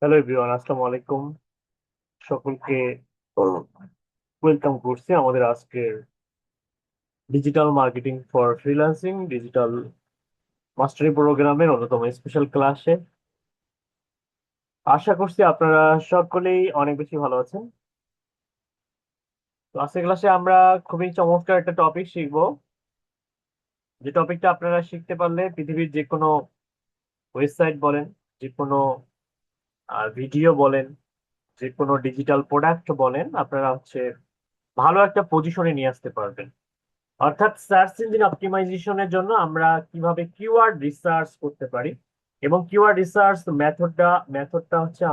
Hello everyone, আসসালামু আলাইকুম। সকলকে ওয়েলকাম করছি আমাদের আজকের digital marketing for freelancing digital mastery প্রোগ্রামের অন্যতম স্পেশাল ক্লাসে। আশা করছি আপনারা সকলেই অনেক বেশি ভালো আছেন। তো আজকের ক্লাসে আমরা খুবই চমৎকার একটা টপিক শিখবো, যে টপিকটা আপনারা শিখতে পারলে পৃথিবীর যে কোনো ওয়েবসাইট বলেন, যে কোনো ভিডিও বলেন, যে কোনো ডিজিটাল প্রোডাক্ট বলেন, আপনারা ভালো একটা পজিশনে নিয়ে আসতে পারবেন। অর্থাৎ সার্চ ইঞ্জিন অপটিমাইজেশনের জন্য আমরা কিভাবে কিওয়ার্ড রিসার্চ করতে পারি, এবং কিওয়ার্ড রিসার্চ মেথডটা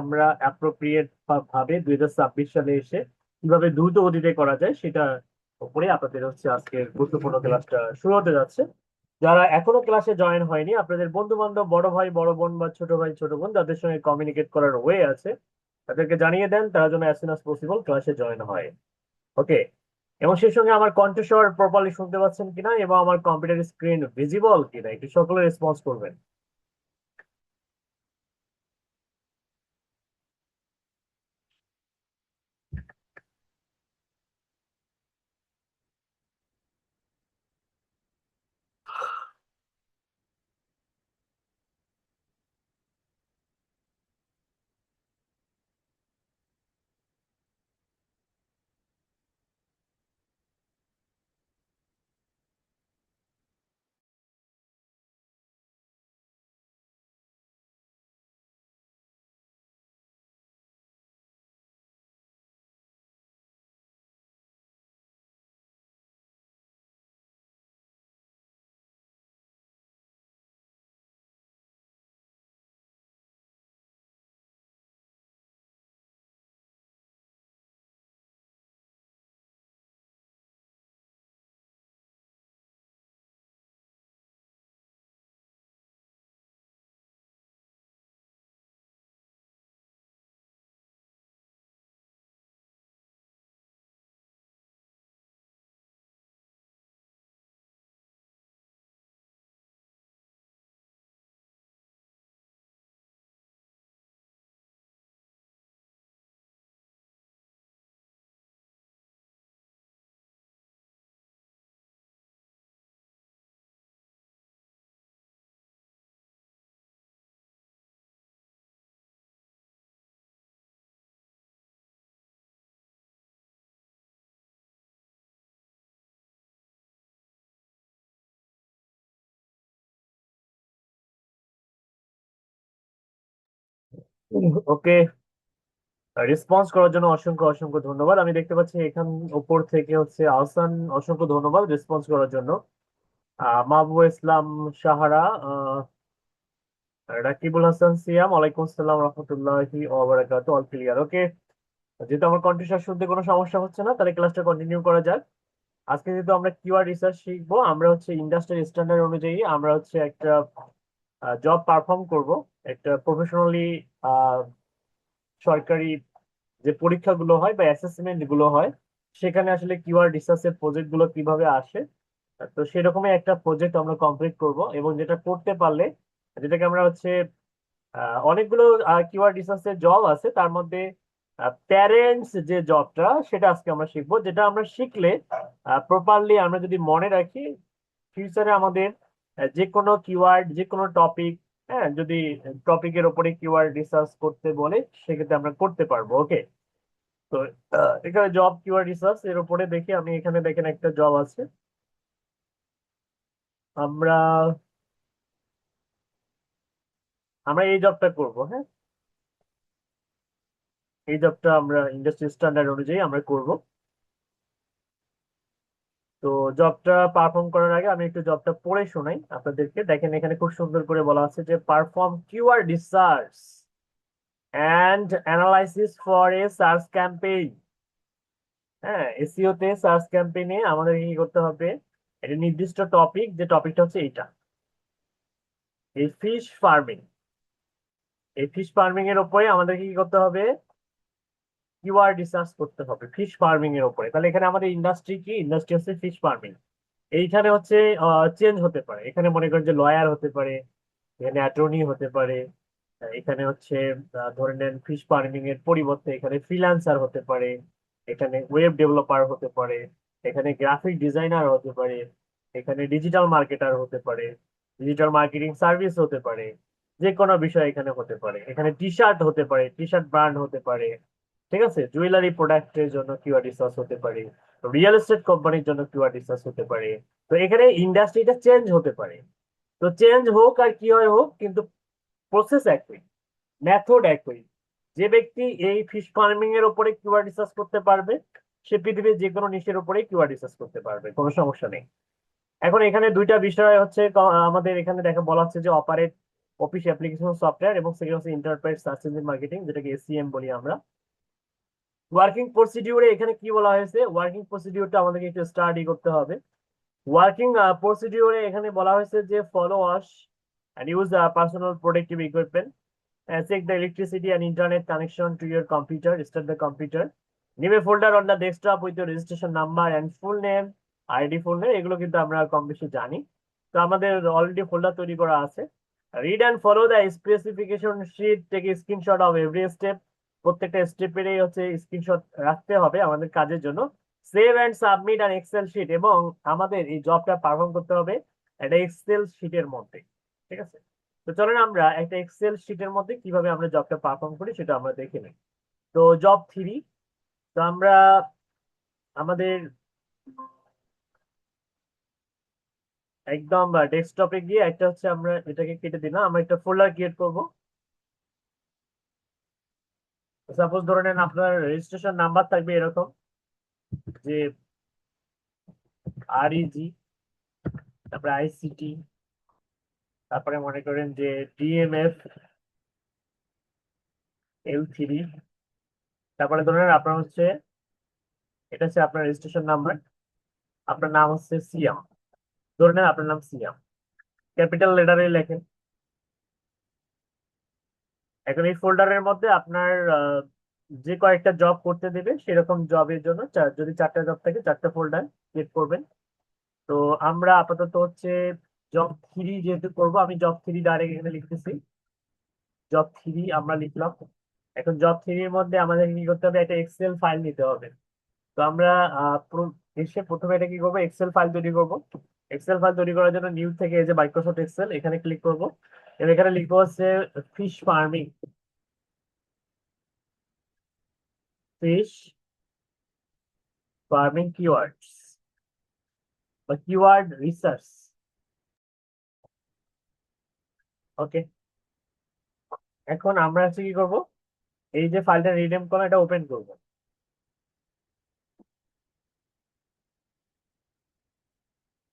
আমরা অ্যাপ্রোপ্রিয়েট ভাবে 2026 সালে এসে কিভাবে দ্রুত গতিতে করা যায় সেটা উপরে আপনাদের আজকের গুরুত্বপূর্ণ ক্লাসটা শুরু হতে যাচ্ছে। যারা এখনো ক্লাসে জয়েন হয়নি, আপনাদের বন্ধু বান্ধব, বড় ভাই বড় বোন বা ছোট ভাই ছোট বোন যাদের সঙ্গে কমিউনিকেট করার ওয়ে আছে, তাদেরকে জানিয়ে দেন তারা যেন অ্যাজ সুন অ্যাজ পসিবল ক্লাসে জয়েন হয়। ওকে। এবং সেই সঙ্গে আমার কণ্ঠস্বর প্রপারলি শুনতে পাচ্ছেন কিনা এবং আমার কম্পিউটার স্ক্রিন ভিজিবল কিনা একটু সকলে রেসপন্স করবেন। ওকে। রেসপন্স করার জন্য অসংখ্য অসংখ্য ধন্যবাদ। আমি দেখতে পাচ্ছি এখান উপর থেকে আহসান, অসংখ্য ধন্যবাদ রেসপন্স করার জন্য। মাহবুব ইসলাম সাহারা, রাকিবুল হাসান সিয়াম, ওয়ালাইকুম আসসালাম রহমতুল্লাহি ওয়া বারাকাতুহু, অল ক্লিয়ার। ওকে। যেহেতু আমার কন্ঠস্বর শুনতে কোনো সমস্যা হচ্ছে না, তাহলে ক্লাসটা কন্টিনিউ করা যাক। আজকে যেহেতু আমরা কিওয়ার্ড রিসার্চ শিখবো, আমরা ইন্ডাস্ট্রিয়াল স্ট্যান্ডার্ড অনুযায়ী আমরা একটা জব পারফর্ম করব, একটা প্রফেশনালি সরকারি যে পরীক্ষাগুলো হয় বা অ্যাসেসমেন্ট গুলো হয়, সেখানে আসলে কিওয়ার্ড রিসার্চের প্রজেক্ট গুলো কিভাবে আসে। তো সেরকমই একটা প্রজেক্ট আমরা কমপ্লিট করব, এবং যেটা করতে পারলে, যেটাকে আমরা অনেকগুলো কিওয়ার্ড রিসার্চের জব আছে, তার মধ্যে প্যারেন্টস যে জবটা সেটা আজকে আমরা শিখবো, যেটা আমরা শিখলে প্রপারলি আমরা যদি মনে রাখি, ফিউচারে আমাদের যে কোনো কিওয়ার্ড, যে কোনো টপিক, হ্যাঁ, যদি টপিকের উপরে কিওয়ার্ড রিসার্চ করতে বলে সেক্ষেত্রে আমরা করতে পারবো। ওকে। তো এখানে জব কিওয়ার্ড রিসার্চ এর উপরে দেখি, আমি এখানে দেখেন একটা জব আছে। আমরা আমরা এই জবটা করব, হ্যাঁ। এই জবটা আমরা ইন্ডাস্ট্রি স্ট্যান্ডার্ড অনুযায়ী আমরা করব। তো জবটা পারফর্ম করার আগে আমি একটু জবটা পড়ে শোনাই আপনাদেরকে। দেখেন এখানে খুব সুন্দর করে বলা আছে যে perform keyword research and analysis for a search campaign. হ্যাঁ, এসইও তে সার্চ ক্যাম্পেইনে আমাদের কি করতে হবে, একটা নির্দিষ্ট টপিক, যে টপিকটা এইটা, এই ফিশ ফার্মিং। এই ফিশ ফার্মিং এর উপরে আমাদের কি করতে হবে, কিওয়ার্ড রিসার্চ করতে হবে ফিশ ফার্মিং এর উপরে। তাহলে এখানে আমাদের ইন্ডাস্ট্রি কি, ইন্ডাস্ট্রি ফিশ ফার্মিং। এইখানে চেঞ্জ হতে পারে, এখানে মনে করেন যে লয়ার হতে পারে, এখানে অ্যাটর্নি হতে পারে, এখানে হচ্ছে ধরে নেন ফিশ ফার্মিং এর পরিবর্তে এখানে ফ্রিল্যান্সার হতে পারে, এখানে ওয়েব ডেভেলপার হতে পারে, এখানে গ্রাফিক ডিজাইনার হতে পারে, এখানে ডিজিটাল মার্কেটার হতে পারে, ডিজিটাল মার্কেটিং সার্ভিস হতে পারে, যে কোনো বিষয় এখানে হতে পারে। এখানে টি শার্ট হতে পারে, টি শার্ট ব্র্যান্ড হতে পারে, ঠিক আছে, জুয়েলারি প্রোডাক্টের জন্য কিওয়ার্ড রিসার্চ হতে পারে, রিয়েল এস্টেট কোম্পানির জন্য কিওয়ার্ড রিসার্চ হতে পারে। তো এখানে ইন্ডাস্ট্রিটা চেঞ্জ হতে পারে। তো চেঞ্জ হোক আর কি হয় হোক, কিন্তু প্রসেস একই, মেথড একই। যে ব্যক্তি এই ফিশ ফার্মিং এর উপরে কিওয়ার্ড রিসার্চ করতে পারবে, সে পৃথিবীর যে কোনো নিশের উপরে কিওয়ার্ড রিসার্চ করতে পারবে, কোনো সমস্যা নেই। এখন এখানে দুইটা বিষয় হচ্ছে, আমাদের এখানে দেখা বলা হচ্ছে যে অপারেট অফিস অ্যাপ্লিকেশন সফটওয়্যার, এবং সেকেন্ড হচ্ছে এন্টারপ্রাইজ সার্চ ইঞ্জিন মার্কেটিং, যেটাকে এসিএম বলি আমরা। ওয়ার্কিং প্রসিডিউরে এখানে কি বলা হয়েছে, ওয়ার্কিং প্রসিডিউরটা আমাদেরকে একটু স্টাডি করতে হবে। ওয়ার্কিং প্রসিডিউরে এখানে বলা হয়েছে যে follow wash and use personal protective equipment. Check the electricity and internet connection to your computer. Start the computer. Leave a folder on the desktop with your registration number and full name, ID full name, এগুলো কিন্তু আমরা কম বেশি জানি। তো আমাদের already folder তৈরি করা আছে। Read and follow the specification sheet, take screenshot of every step. প্রত্যেকটা স্টেপেরই হচ্ছে স্ক্রিনশট রাখতে হবে আমাদের কাজের জন্য। Save and submit an excel sheet, এবং আমাদের এই জবটা পারফর্ম করতে হবে একটা এক্সেল শিটের মধ্যে, ঠিক আছে। তো চলেন আমরা একটা এক্সেল শিটের মধ্যে কিভাবে আমরা জবটা পারফর্ম করি সেটা আমরা দেখে নিই। তো জব 3, তো আমরা আমাদের একদম ডেস্কটপে গিয়ে একটা হচ্ছে, আমরা এটাকে কেটে দিলাম, আমরা একটা ফোল্ডার ক্রিয়েট করব। সাপোজ ধরে নেন আপনার রেজিস্ট্রেশন নাম্বার থাকবে এরকম, যে REG, তারপরে ICT, তারপরে মনে করেন যে DMF L3, তারপরে ধরেন আপনার হচ্ছে, এটা হচ্ছে আপনার রেজিস্ট্রেশন নাম্বার, আপনার নাম হচ্ছে সিয়াম, ধরে নেন আপনার নাম সিয়াম, ক্যাপিটাল লেটারে লেখেন। এখন এই ফোল্ডারের মধ্যে আপনার যে কয়েকটা জব করতে দেবে সেরকম জবের জন্য যদি 4টা জব থাকে 4টা ফোল্ডার ক্রিয়েট করবেন। তো আমরা আপাতত হচ্ছে জব 3 যেহেতু করব, আমি জব 3 ডাইরেক্ট এখানে লিখতেছি। জব 3 আমরা লিখলাম। এখন জব 3 এর মধ্যে আমাদের কি করতে হবে, একটা এক্সেল ফাইল নিতে হবে। তো আমরা এসে প্রথমে এটা কি করবো, এক্সেল ফাইল তৈরি করব। এক্সেল ফাইল তৈরি করার জন্য নিউ থেকে এই যে মাইক্রোসফট এক্সেল, এখানে ক্লিক করব। এবং এখানে লিখবো হচ্ছে fish farming, fish farming keywords বা কিওয়ার্ড রিসার্চ। ওকে, এখন আমরা হচ্ছে কি করব, এই যে ফাইলটা রিনেম করলাম এটা ওপেন করব।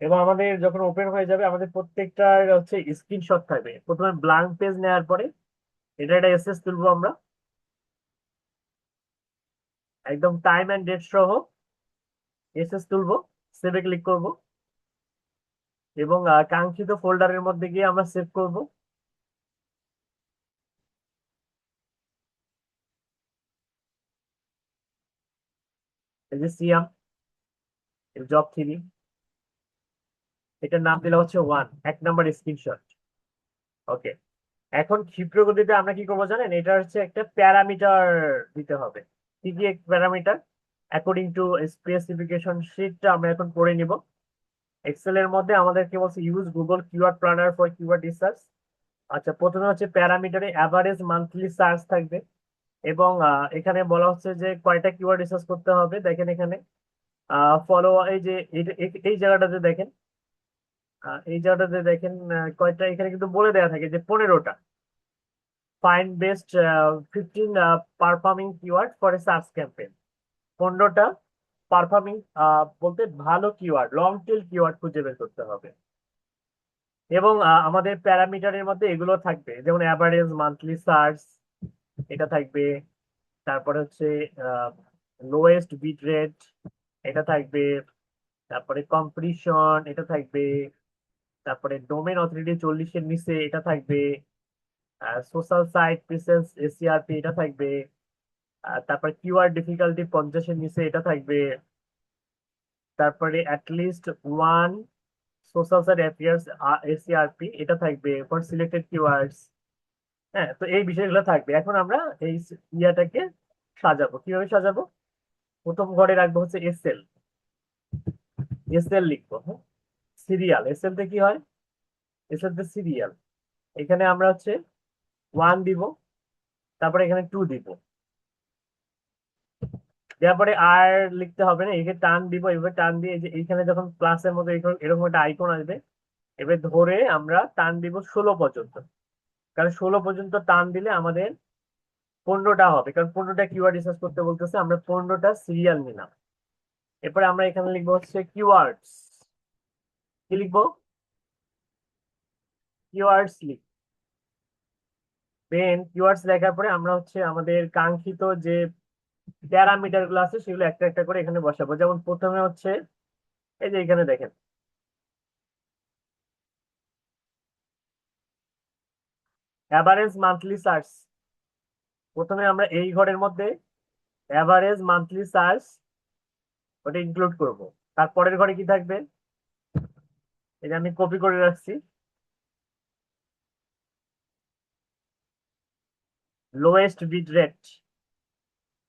এবং আমাদের যখন ওপেন হয়ে যাবে, আমাদের প্রত্যেকটার হচ্ছে স্ক্রিনশট থাকবে। প্রথমে ব্ল্যাঙ্ক পেজ নেওয়ার পরে এটা একটা এসএস তুলবো আমরা, একদম টাইম এন্ড ডেট সহ এসএস তুলবো। সেভে ক্লিক করব, এবং কাঙ্ক্ষিত ফোল্ডারের মধ্যে গিয়ে আমরা সেভ করব। এই যে সিয়াম জব 3, এটার নাম দিলে হচ্ছে 1 নাম্বার স্ক্রিনশট। ওকে, এখন ক্ষিপ্র গতিতে আমরা কি করবো জানেন, এটা হচ্ছে একটা প্যারামিটার দিতে হবে। কি কি প্যারামিটার, অ্যাকর্ডিং টু স্পেসিফিকেশন শিটটা আমরা এখন করে নিব। এক্সেল এর মধ্যে আমাদের কি বলছে, use Google keyword planner for keyword research. আচ্ছা, প্রথমে হচ্ছে প্যারামিটারে অ্যাভারেজ মান্থলি সার্চ থাকবে। এবং এখানে বলা হচ্ছে যে কয়টা কিওয়ার্ড রিসার্চ করতে হবে, দেখেন এখানে ফলো, এই যে এই জায়গাটাতে দেখেন, এই জায়গাটাতে দেখেন কয়টা, এখানে কিন্তু বলে দেওয়া থাকে যে 15টা। Find best 15 performing keyword for a search campaign. 15টা পারফর্মিং বলতে ভালো কিওয়ার্ড, লং টেল কিওয়ার্ড খুঁজে বের করতে হবে। এবং আমাদের প্যারামিটারের মধ্যে এগুলো থাকবে, যেমন অ্যাভারেজ মান্থলি সার্চ এটা থাকবে, তারপরে হচ্ছে লোয়েস্ট বিট রেট এটা থাকবে, তারপরে কম্প্রিশন এটা থাকবে, তারপরে ডোমেন অথরিটি 40-এর নিচে এটা থাকবে, সোশ্যাল সাইট প্রেসেন্স SCRP এটা থাকবে, তারপরে কিওয়ার্ড ডিফিকাল্টি 50-এর নিচে এটা থাকবে, তারপরে at least one social site appears SCRP এটা থাকবে ফর সিলেক্টেড কিওয়ার্ডস। হ্যাঁ, তো এই বিষয়গুলো থাকবে। এখন আমরা এই ইয়াটাকে সাজাবো, কিভাবে সাজাবো? প্রথম ঘরে রাখবো হচ্ছে এসএল। এসএল লিখবো, হ্যাঁ। সিরিয়াল, এসএল তে কি হয়? এসএল তে সিরিয়াল। এখানে আমরা হচ্ছে 1 দিব, তারপরে এখানে 2 দিব। তারপরে আর লিখতে হবে না, এখানে টান দিব, এভাবে টান দিয়ে এই যে এইখানে যখন প্লাসের মতো এরকম একটা আইকন আসবে, এবার ধরে আমরা টান দিব 16 পর্যন্ত। কারণ 16 পর্যন্ত টান দিলে আমাদের 15টা হবে, কারণ 15টা কিওয়ার্ড রিসার্চ করতে বলতেছে, আমরা 15টা সিরিয়াল নিলাম। এরপরে আমরা এখানে লিখবো হচ্ছে কিওয়ার্ডস। কি লিখবো? কিওয়ার্ডস লিখ। দেন কিওয়ার্ডস লেখার পরে আমরা হচ্ছে আমাদের কাঙ্ক্ষিত যে প্যারামিটার গুলো আছে সেগুলো একটা একটা করে এখানে বসাবো। যেমন প্রথমে হচ্ছে এই যে এখানে দেখেন, অ্যাভারেজ মান্থলি সার্চ। প্রথমে আমরা এই ঘরের মধ্যে অ্যাভারেজ মান্থলি সার্চ ওটা ইনক্লুড করব। তারপরের ঘরে কি থাকবে? এটা আমি কপি করে রাখছি, লোয়েস্ট বিট রেট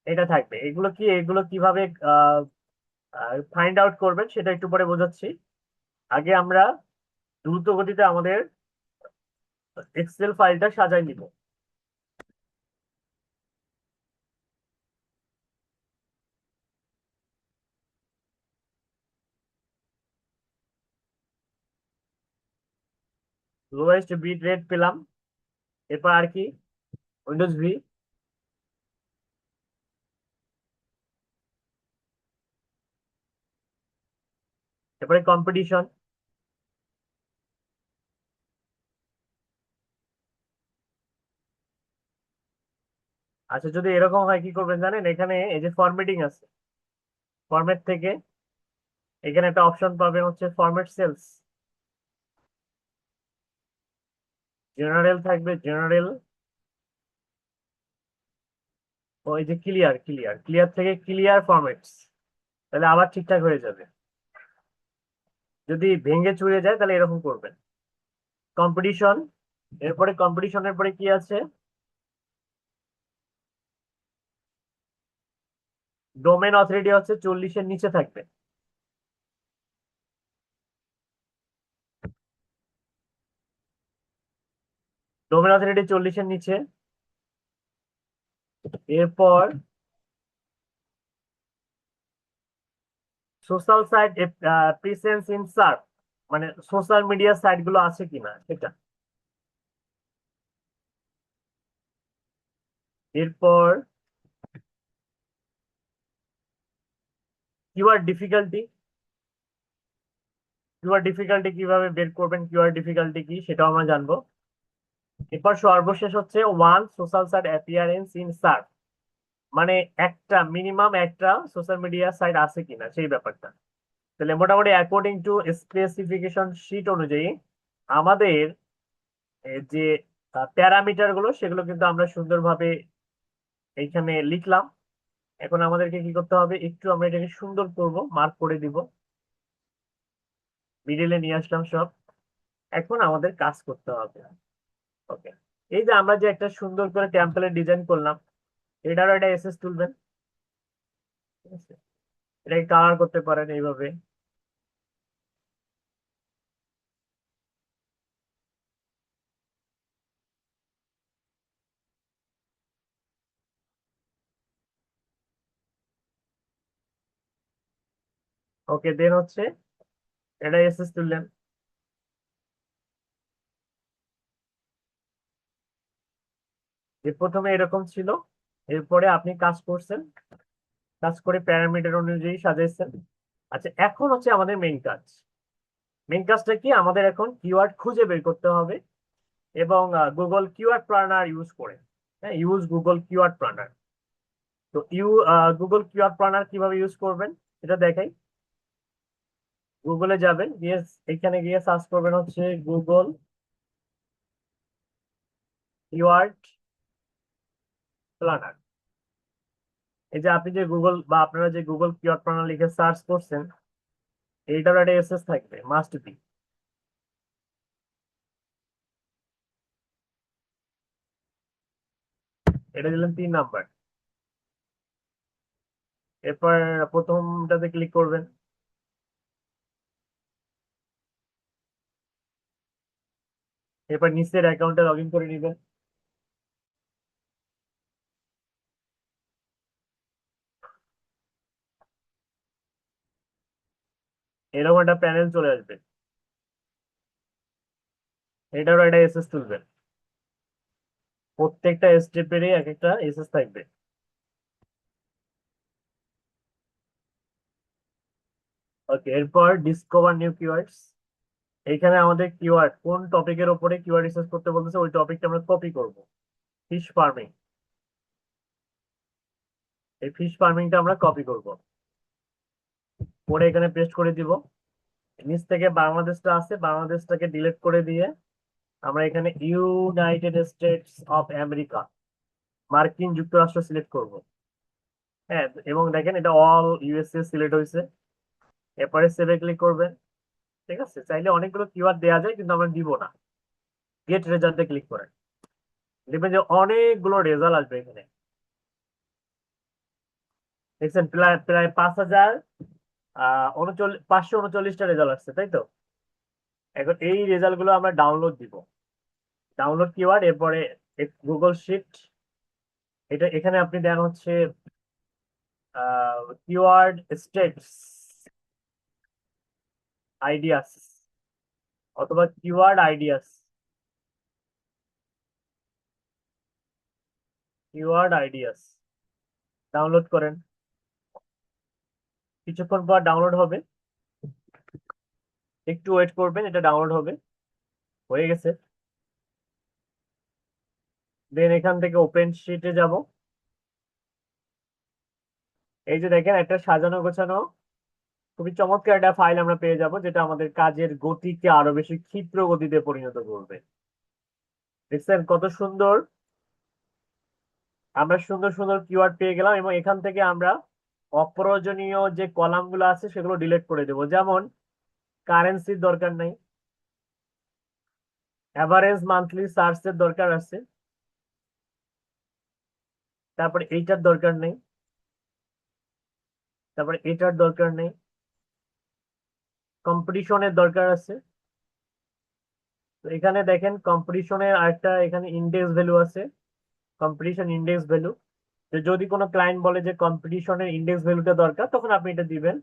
এটা থাকবে। এগুলো কি, এগুলো কিভাবে ফাইন্ড আউট করবেন সেটা একটু পরে বোঝাচ্ছি। আগে আমরা দ্রুত গতিতে আমাদের এক্সেল ফাইলটা সাজাই নিব। লোয়েস্ট বিট রেট পেলাম। এরপর আর কি? Windows V. এরপরে কম্পিটিশন। আচ্ছা, যদি এরকম হয় কি করবেন জানেন? এখানে এই যে ফরম্যাটিং আছে, ফরম্যাট থেকে এখানে একটা অপশন পাবেন হচ্ছে ফরম্যাট সেলস। জেনারেল থাকবে, জেনারেল। ওই যে ক্লিয়ার, ক্লিয়ার, ক্লিয়ার থেকে ক্লিয়ার ফরম্যাটস, তাহলে আবার ঠিকঠাক হয়ে যাবে। যদি ভেঙে চুরে যায় তাহলে এরকম করবেন। কম্পিটিশন। এরপরে কম্পিটিশনের পরে কি আছে? ডোমেন অথরিটি হচ্ছে 40-এর নিচে থাকবে। ডোমেন অথরিটি 40-এর নিচে। এরপর social site presence in search, মানে সোশ্যাল মিডিয়া সাইট গুলো আছে কিনা সেটা। এরপর কিওয়ার্ড ডিফিকাল্টি। কিওয়ার্ড ডিফিকাল্টি কিভাবে বের করবেন, কিওয়ার্ড ডিফিকাল্টি কি সেটাও আমরা জানবো। এরপর সর্বশেষ হচ্ছে one social site appearance in search, মানে একটা মিনিমাম একটা সোশ্যাল মিডিয়া সাইট আছে কিনা সেই ব্যাপারটা। তাহলে মোটামুটি অ্যাকর্ডিং টু স্পেসিফিকেশন শিট অনুযায়ী আমাদের যে প্যারামিটার গুলো সেগুলো কিন্তু আমরা সুন্দরভাবে এইখানে লিখলাম। এখন আমাদেরকে কি করতে হবে, একটু আমরা এটাকে সুন্দর করব, মার্ক করে দিব, মিডিলে নিয়ে আসলাম সব। এখন আমাদের কাজ করতে হবে। ওকে, এই যে আমরা যে একটা সুন্দর করে টেমপ্লেট ডিজাইন করলাম, এটারও একটা এসএস তুলবেন। ঠিক আছে? এটাকে কালার করতে পারেন এইভাবে। ওকে, দেন হচ্ছে এটা এসএস তুললেন। যে প্রথমে এরকম ছিল, এরপরে আপনি কাজ করছেন, কাজ করে প্যারামিটার অনুযায়ী সাজাইছেন। আচ্ছা, এখন হচ্ছে আমাদের মেইন কাজ। মেইন কাজটা কি? আমাদের এখন কিওয়ার্ড খুঁজে বের করতে হবে, এবং গুগল কিওয়ার্ড প্ল্যানার ইউজ করে। হ্যাঁ, ইউজ গুগল কিওয়ার্ড প্ল্যানার। তো গুগল কিওয়ার্ড প্ল্যানার কিভাবে ইউজ করবেন এটা দেখাই। গুগলে যাবেন, গিয়ে এখানে গিয়ে সার্চ করবেন হচ্ছে গুগল কিওয়ার্ড প্ল্যানার। এই যে আপনি যে গুগল বা আপনারা যে গুগল কিওয়ার্ড প্ল্যানার লিখে সার্চ করছেন, এইটার একটা এসএস থাকবে, মাস্ট বি। এটা দিলাম 3 নাম্বার। এরপর প্রথমটাতে ক্লিক করবেন। এরপর নিচের অ্যাকাউন্টে লগ ইন করে নেবেন। এরকম একটা প্যানেল চলে আসবে। এটারও একটা এসএস তুলবেন। প্রত্যেকটা স্টেপেরই এক একটা এসএস থাকবে। ওকে, এরপর ডিসকভার নিউ কিওয়ার্ডস। এইখানে আমাদের কিওয়ার্ড কোন টপিকের উপরে কিওয়ার্ড রিসার্চ করতে বলতেছে ওই টপিকটা আমরা কপি করব। Fish farming. এই ফিশ ফার্মিংটা আমরা কপি করব, করে এখানে পেস্ট করে দিব। নিচ থেকে বাংলাদেশটা আছে, বাংলাদেশটাকে ডিলিট করে দিয়ে আমরা এখানে ইউনাইটেড স্টেটস অফ আমেরিকা, মার্কিন যুক্তরাষ্ট্র সিলেক্ট করব। হ্যাঁ, এবং দেখেন এটা অল ইউএসএ সিলেক্ট হয়েছে। এরপরে সেভে ক্লিক করবেন। ঠিক আছে, চাইলে অনেকগুলো কিওয়ার্ড দেওয়া যায় কিন্তু আমরা দিব না। গেট রেজাল্টে ক্লিক করেন, দেখবেন যে অনেকগুলো রেজাল্ট আসবে এখানে। দেখছেন প্রায় প্রায় 5,039টা রেজাল্ট আসছে, তাই তো? এখন এই রেজাল্ট গুলো আমরা ডাউনলোড দিব। ডাউনলোড কিওয়ার্ড, এরপরে গুগল শিট। এটা এখানে আপনি দেন হচ্ছে কিওয়ার্ড স্টেটস আইডিয়াস, অথবা keyword ideas. Keyword ideas download করেন। কিছুক্ষণ পর ডাউনলোড হবে, একটু ওয়েট করবেন, এটা ডাউনলোড হবে। হয়ে গেছে। দেন এখান থেকে ওপেন শিটে যাব। এই যে দেখেন একটা সাজানো গোছানো খুবই চমৎকার একটা ফাইল আমরা পেয়ে যাব, যেটা আমাদের কাজের গতিকে আরো বেশি ক্ষিপ্র গতিতে পরিণত করবে। দেখছেন কত সুন্দর? আমরা সুন্দর সুন্দর কিওয়ার্ড পেয়ে গেলাম, এবং এখান থেকে আমরা অপ্রয়োজনীয় যে কলাম গুলো আছে সেগুলো ডিলিট করে দেবো। যেমন কারেন্সির দরকার নাই, অ্যাভারেজ মান্থলি সার্চ এর দরকার আছে, তারপরে এইটার দরকার নেই, তারপরে এটার দরকার নেই, কম্পিটিশনের দরকার আছে। তো এখানে দেখেন কম্পিটিশনের আরেকটা এখানে ইন্ডেক্স ভ্যালু আছে, কম্পিটিশন ইন্ডেক্স ভ্যালু। যদি কোনো ক্লায়েন্ট বলে যে কম্পিটিশনের ইন্ডেক্স ভ্যালুটা দরকার, তখন আপনি এটা দিবেন।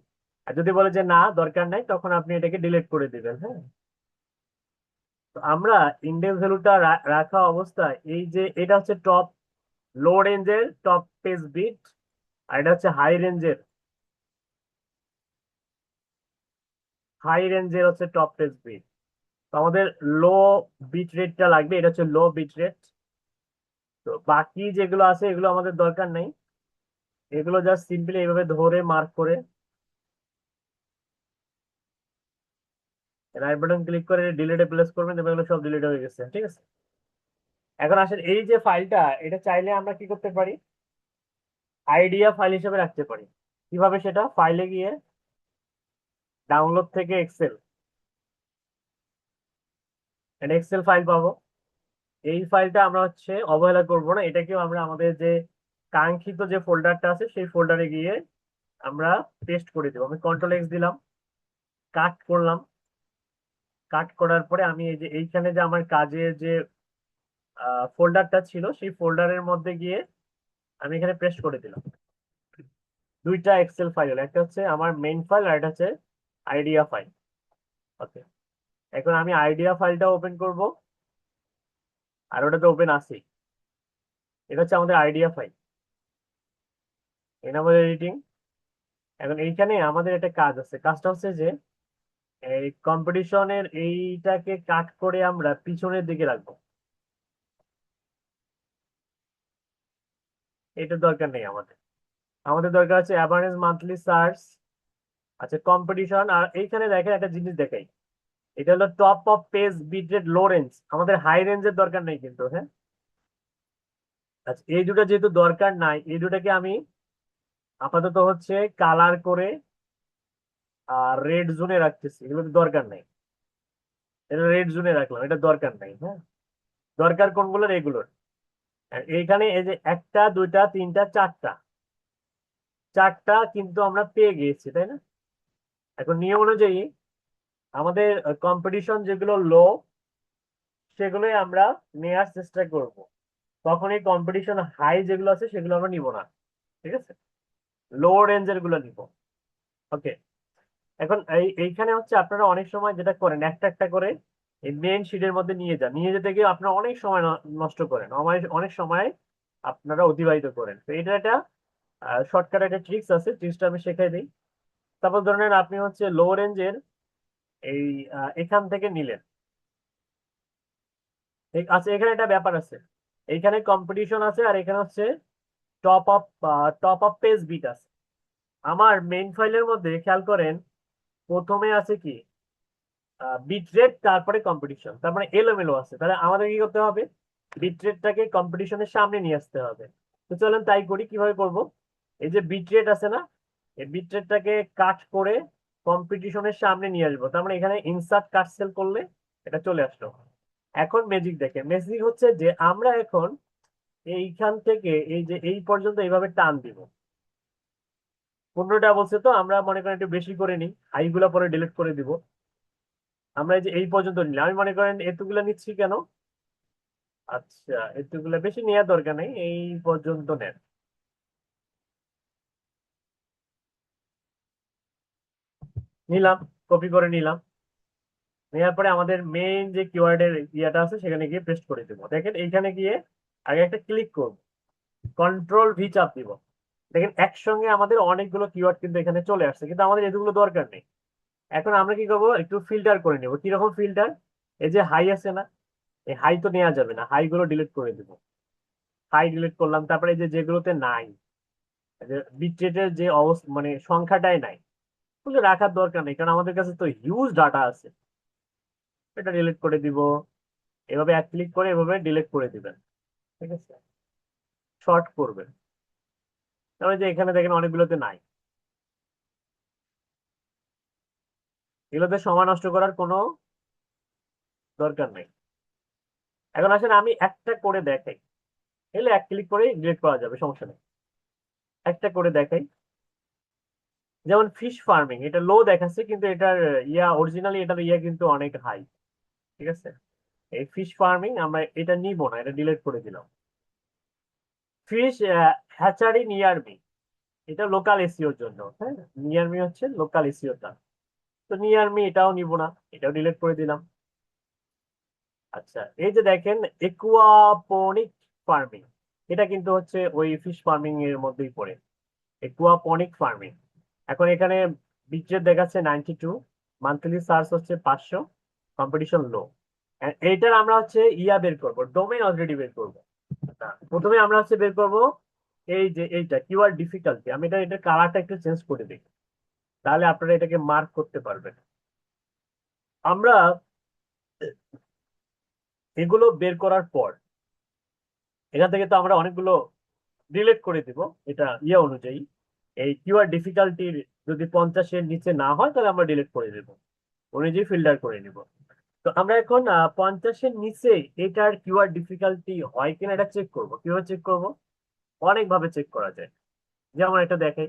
আর যদি বলে যে না দরকার নাই, তখন আপনি এটাকে ডিলিট করে দিবেন। হ্যাঁ, তো আমরা ইন্ডেক্স ভ্যালুটা রাখা অবস্থায় এই যে এটা হচ্ছে টপ, লো রেঞ্জের টপ পেজ বিট, আর এটা হচ্ছে হাই রেঞ্জের হচ্ছে টপ পেজ বিট। তো আমাদের লো বিট রেটটা লাগবে, এটা হচ্ছে লো বিট রেট। তো বাকি যেগুলো আছে এগুলো আমাদের দরকার নেই, এগুলো জাস্ট সিম্পলি এইভাবে ধরে মার্ক করে রাইট বাটন ক্লিক করে ডিলিটে প্লেস করবেন, এবং এগুলো সব ডিলিট হয়ে গেছে। ঠিক আছে, এখন আসেন এই যে ফাইলটা, এটা চাইলে আমরা কি করতে পারি, আইডিয়া ফাইল হিসেবে রাখতে পারি। কিভাবে? সেটা ফাইলে গিয়ে ডাউনলোড থেকে এক্সেল, একটা এক্সেল ফাইল পাবো। এই ফাইলটা আমরা হচ্ছে অবহেলা করব না, এটাকেও আমরা আমাদের যে কাঙ্ক্ষিত যে ফোল্ডারটা আছে সেই ফোল্ডারে গিয়ে আমরা পেস্ট করে দেবো। আমি কন্ট্রোল এক্স দিলাম, কাট করলাম। কাট করার পরে আমি এই যে এইখানে যে আমার কাজের যে ফোল্ডারটা ছিল সেই ফোল্ডারের মধ্যে গিয়ে আমি এখানে পেস্ট করে দিলাম। দুইটা এক্সেল ফাইল হলো, একটা হচ্ছে আমার মেইন ফাইল আর একটা হচ্ছে আইডিয়া ফাইল। ওকে, এখন আমি আইডিয়া ফাইলটা ওপেন করব, আর ওটাতে ওপেন আছে। এটা হচ্ছে আমাদের আইডিয়া ফাইল, এই আমাদের এডিটিং। এখন এইখানে আমাদের একটা কাজ আছে, কাজটা হচ্ছে যে এই কম্পিটিশনের এইটাকে কাট করে আমরা পিছনের দিকে রাখবো। এটা দরকার নেই আমাদের, আমাদের দরকার আছে অ্যাভারেজ মান্থলি সার্চ। আচ্ছা, কম্পিটিশন। আর এইখানে দেখেন একটা জিনিস দেখাই, এটা হলো top of page bitrate low range, আমাদের হাই রেঞ্জের দরকার নেই কিন্তু। হ্যাঁ, আচ্ছা, এই দুটো যেহেতু দরকার নাই, এই দুটাকে আমি আপাতত হচ্ছে কালার করে আর রেড জোনে রাখতেছি, এগুলো তো দরকার নেই। এটা রেড জোনে রাখলাম, এটা দরকার নাই। হ্যাঁ, দরকার কোনগুলোর? এগুলোর। আর এইখানে এই যে একটা দুইটা তিনটা চারটা, চারটা কিন্তু আমরা পেয়ে গিয়েছি, তাই না? এখন নিয়ম অনুযায়ী আমাদের কম্পিটিশন যেগুলো লো সেগুলোই আমরা নেওয়ার চেষ্টা করব। কখনই কম্পিটিশন হাই যেগুলো আছে সেগুলো আমরা নিব না, ঠিক আছে? লো রেঞ্জের গুলো নিব। ওকে। এখন এইখানে হচ্ছে আপনারা অনেক সময় যেটা করেন, একটা একটা করে এই মেইন শিটের মধ্যে নিয়ে যান, নিয়ে যেতে গিয়ে আপনারা অনেক সময় নষ্ট করেন, অনেক সময় আপনারা অতিবাহিত করেন। তো এটা একটা শর্টকাট একটা ট্রিক্স আছে, ট্রিক্সটা আমি শেখাই দিই। তারপর ধরে নেন আপনি হচ্ছে লো রেঞ্জের এই এখান থেকে নিলেন। আচ্ছা, এখানে একটা ব্যাপার আছে, এইখানে কম্পিটিশন আছে আর এখানে হচ্ছে top up top up page bit আছে। আমার মেইন ফাইলের মধ্যে খেয়াল করেন, প্রথমে আছে কি বিট রেট, তারপরে কম্পিটিশন, তারপরে এলোমেলো আছে। তাহলে আমাদের কি করতে হবে? বিট রেটটাকে কম্পিটিশনের সামনে নিয়ে আসতে হবে। তো চলেন তাই করি। কিভাবে করব? এই যে বিট রেট আছে না, এই বিট রেটটাকে কাট করে কম্পিটিশনের সামনে নিয়ে আসবো। তার মানে এখানে ইনসার্ট কাট সেল করলে এটা চলে আসলো। এখন ম্যাজিক দেখে, ম্যাজিক হচ্ছে যে আমরা এখন এইখান থেকে এই যে এই পর্যন্ত এইভাবে টান দিব। 15টা বলছে, তো আমরা মনে করেন একটু বেশি করে নিই, হাইগুলা পরে ডিলিট করে দিব। আমরা এই যে এই পর্যন্ত নিলাম, আমি মনে করেন এতগুলা নিচ্ছি কেন? আচ্ছা, এতগুলা বেশি নেওয়ার দরকার নেই, এই পর্যন্ত নেন। নিলাম, কপি করে নিলাম। নেওয়ার পরে আমাদের মেইন যে কিওয়ার্ডের ইয়াটা আছে সেখানে গিয়ে পেস্ট করে দেবো। দেখেন এইখানে গিয়ে আগে একটা ক্লিক করব, কন্ট্রোল ভি চাপ দিব। দেখেন একসঙ্গে আমাদের অনেকগুলো কিওয়ার্ড কিন্তু এখানে চলে আসছে, কিন্তু আমাদের এগুলো দরকার নেই। এখন আমরা কি করবো? একটু ফিল্টার করে নেবো। কিরকম ফিল্টার? এই যে হাই আছে না, এই হাই তো নেওয়া যাবে না, হাই গুলো ডিলিট করে দিব। হাই ডিলিট করলাম। তারপরে এই যে যেগুলোতে নাই, বিট রেটের যে অবস্থা মানে সংখ্যাটাই নাই, ওগুলো রাখার দরকার নেই, কারণ আমাদের কাছে তো হিউজ ডাটা আছে। এটা ডিলিট করে দিব। এভাবে এক ক্লিক করে এভাবে ডিলিট করে দিবেন, ঠিক আছে? শর্ট করবেন। তারপরে যে এখানে দেখেন অনেকগুলোতে নাই, এগুলোতে সময় নষ্ট করার কোনো দরকার নেই। এখন আসেন আমি একটা করে দেখাই, এলে এক ক্লিক করে ডিলিট করা যাবে, সমস্যা নেই। একটা করে দেখাই। যেমন ফিশ ফার্মিং, এটা লো দেখাচ্ছে কিন্তু এটার অরিজিনালি এটার কিন্তু অনেক হাই, ঠিক আছে? এই ফিশ ফার্মিং আমরা এটা নিব না, এটা ডিলিট করে দিলাম। ফিশ হ্যাচারি নিয়ার মি, এটা লোকাল এসিওর জন্য, হ্যাঁ। নিয়ার মি হচ্ছে লোকাল এসিওটা। তো নিয়ার মি এটাও নিব না, এটাও ডিলিট করে দিলাম। আচ্ছা, এই যে দেখেন একুয়াপনিক ফার্মিং, এটা কিন্তু হচ্ছে ওই ফিশ ফার্মিং এর মধ্যেই পড়ে, একুয়াপনিক ফার্মিং। এখন এখানে বিটরেট দেখাচ্ছে 92, মান্থলি সার্চ হচ্ছে 500, কম্পিটিশন লো। এইটার আমরা হচ্ছে বের করব, ডোমেইন অলরেডি বের করব। প্রথমে আমরা হচ্ছে বের করব এই যে এইটা কিওয়ার্ড ডিফিকাল্টি। আমি এটার কালারটা একটু চেঞ্জ করে দিই, তাহলে আপনারা এটাকে মার্ক করতে পারবেন। আমরা এগুলো বের করার পর এখান থেকে তো আমরা অনেকগুলো ডিলিট করে দিব। এটা অনুযায়ী এই কিওয়ার্ড ডিফিকাল্টির যদি 50-এর নিচে না হয় তাহলে আমরা ডিলিট করে দেব, অনুযায়ী ফিল্টার করে নিব। তো আমরা এখন 50-এর নিচে এটার কিওয়ার্ড ডিফিকাল্টি হয় কিনা এটা চেক করব। কিভাবে চেক করব? অনেক ভাবে চেক করা যায়। যেমন এটা দেখে,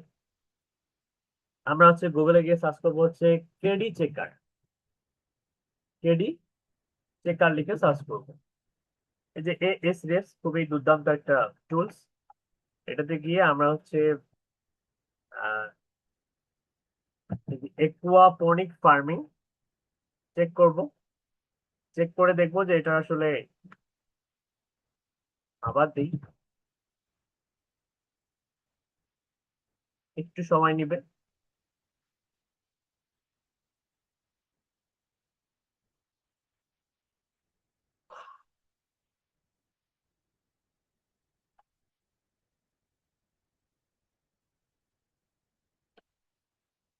আমরা হচ্ছে গুগলে গিয়ে সার্চ করবো হচ্ছে কেডি চেকার, কেডি চেকার লিখে সার্চ করবো। এই যে এস রেস খুবই দুর্দান্ত একটা টুলস। এটাতে গিয়ে আমরা হচ্ছে একুয়াপনিক ফার্মিং চেক করব। চেক করে দেখবো যে এটা আসলে, আবার দিই, একটু সময় নিবে।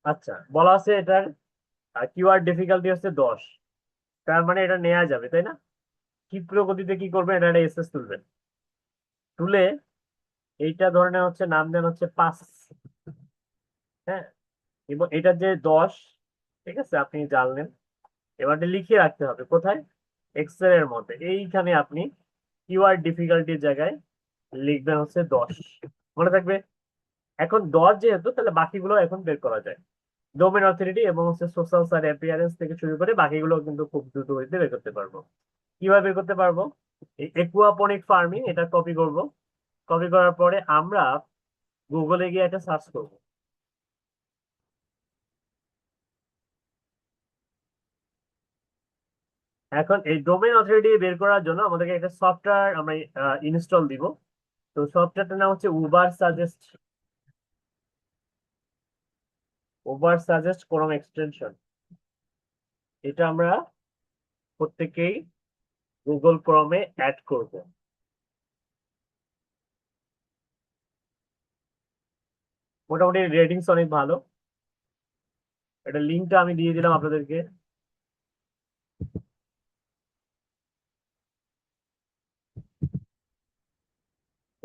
আচ্ছা, বলা আছে এটার কিওয়ার্ড ডিফিকাল্টি হচ্ছে 10, তার মানে এটা নেওয়া যাবে, তাই না? ক্ষিপ্র গতিতে কি করবেন, এটা এসএস তুলবেন, তুলে এইটা ধরনের হচ্ছে নাম দেন হচ্ছে 5, হ্যাঁ। এবং এটা যে 10, ঠিক আছে, আপনি জানলেন। এবার এটা লিখে রাখতে হবে কোথায়? এক্সেল এর মধ্যে এইখানে আপনি কিওয়ার্ড ডিফিকাল্টির জায়গায় লিখবেন হচ্ছে 10। মনে থাকবে। এখন 10 যেহেতু, তাহলে বাকিগুলো এখন বের করা যায়। ডোমেন অথরিটি এবং হচ্ছে সোশ্যাল সাইট অ্যাপিয়ারেন্স থেকে শুরু করে বাকিগুলো কিন্তু খুব দ্রুত গতিতে বের করতে পারবো। কিভাবে বের করতে পারবো? এই একুয়াপনিক ফার্মিং এটা কপি করব। কপি করার পরে আমরা গুগলে গিয়ে একটা সার্চ করব। এখন এই ডোমেন অথরিটি বের করার জন্য আমাদেরকে একটা সফটওয়্যার আমরা ইনস্টল দিব। তো সফটওয়্যারটার নাম হচ্ছে Uber suggest. Uber suggest Chrome extension. এটা আমরা প্রত্যেকেই গুগল ক্রোমে অ্যাড করব। মোটামুটি রেটিংস অনেক ভালো। এটা লিঙ্কটা আমি দিয়ে দিলাম আপনাদেরকে।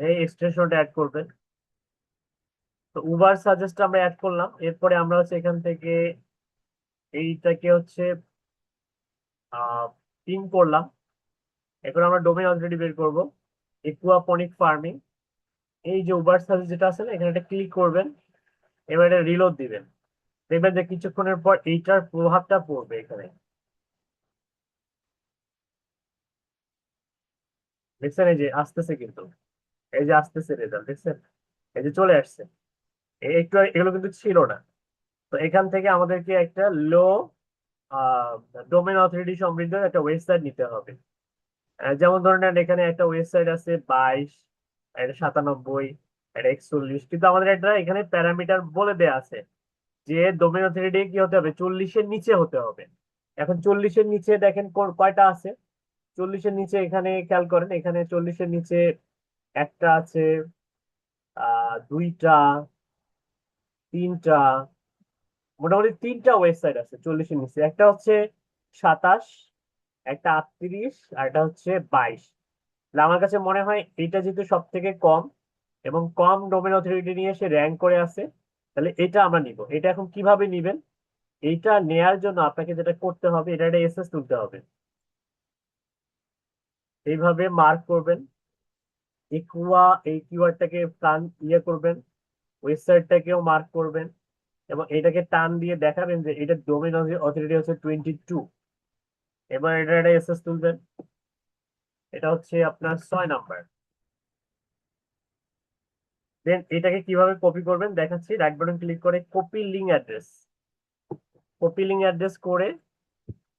এই এক্সটেনশনটা অ্যাড করবেন। তো উবার সাজেস্ট আমরা অ্যাড করলাম, এরপরে আমরা হচ্ছে এখান থেকে এইটাকে হচ্ছে পিন করলাম। এখন আমরা ডোমেইন অথরিটি বের করব। একুয়াপনিক ফার্মিং, এই যে উবার সাজেস্ট যেটা আছে না, এখানে একটা ক্লিক করবেন। এবার এটা রিলোড দিবেন। দেখবেন যে কিছুক্ষণের পর এইটার প্রভাবটা পড়বে এখানে। দেখছেন এই যে আসতেছে কিন্তু, এই যে আসতেছে রেজাল্ট, দেখছেন? এই যে চলে আসছে। একটু এগুলো কিন্তু ছিল না। তো এখান থেকে আমাদেরকে একটা লো ডোমেন অথরিটি সমৃদ্ধ একটা ওয়েবসাইট নিতে হবে। যেমন ধরেন এখানে একটা ওয়েবসাইট আছে 22, একটা 97, একটা 41, কিন্তু আমাদের একটা এখানে প্যারামিটার বলে দেয়া আছে যে ডোমেন অথরিটি কি হতে হবে, 40-এর নিচে হতে হবে। এখন 40-এর নিচে দেখেন কয়টা আছে। 40-এর নিচে এখানে খেয়াল করেন, এখানে 40-এর নিচে একটা আছে, দুইটা, তিনটা, মোটামুটি তিনটা ওয়েবসাইট আছে 40-এর নিচে। একটা হচ্ছে 27, একটা 38, আর একটা হচ্ছে 22। তাহলে আমার কাছে মনে হয় এটা যেহেতু সব থেকে কম এবং কম ডোমেন অথরিটি নিয়ে সে র্যাঙ্ক করে আছে, তাহলে এটা আমরা নিব। এটা এখন কিভাবে নিবেন? এইটা নেয়ার জন্য আপনাকে যেটা করতে হবে, এটা একটা এসএস তুলতে হবে। এইভাবে মার্ক করবেন। একুয়া, এই কিওয়ার্ডটাকে টান করবেন। ওয়েবসাইটটাকেও মার্ক করবেন এবং এটাকে টান দিয়ে দেখাবেন যে এটা ডোমেন অথরিটি হচ্ছে 22। এবার এটা একটা এসএস তুলবেন। এটা হচ্ছে আপনার 6 নাম্বার। দেন এটাকে কিভাবে কপি করবেন দেখাচ্ছি। রাইট বাটন ক্লিক করে copy link address. Copy link address করে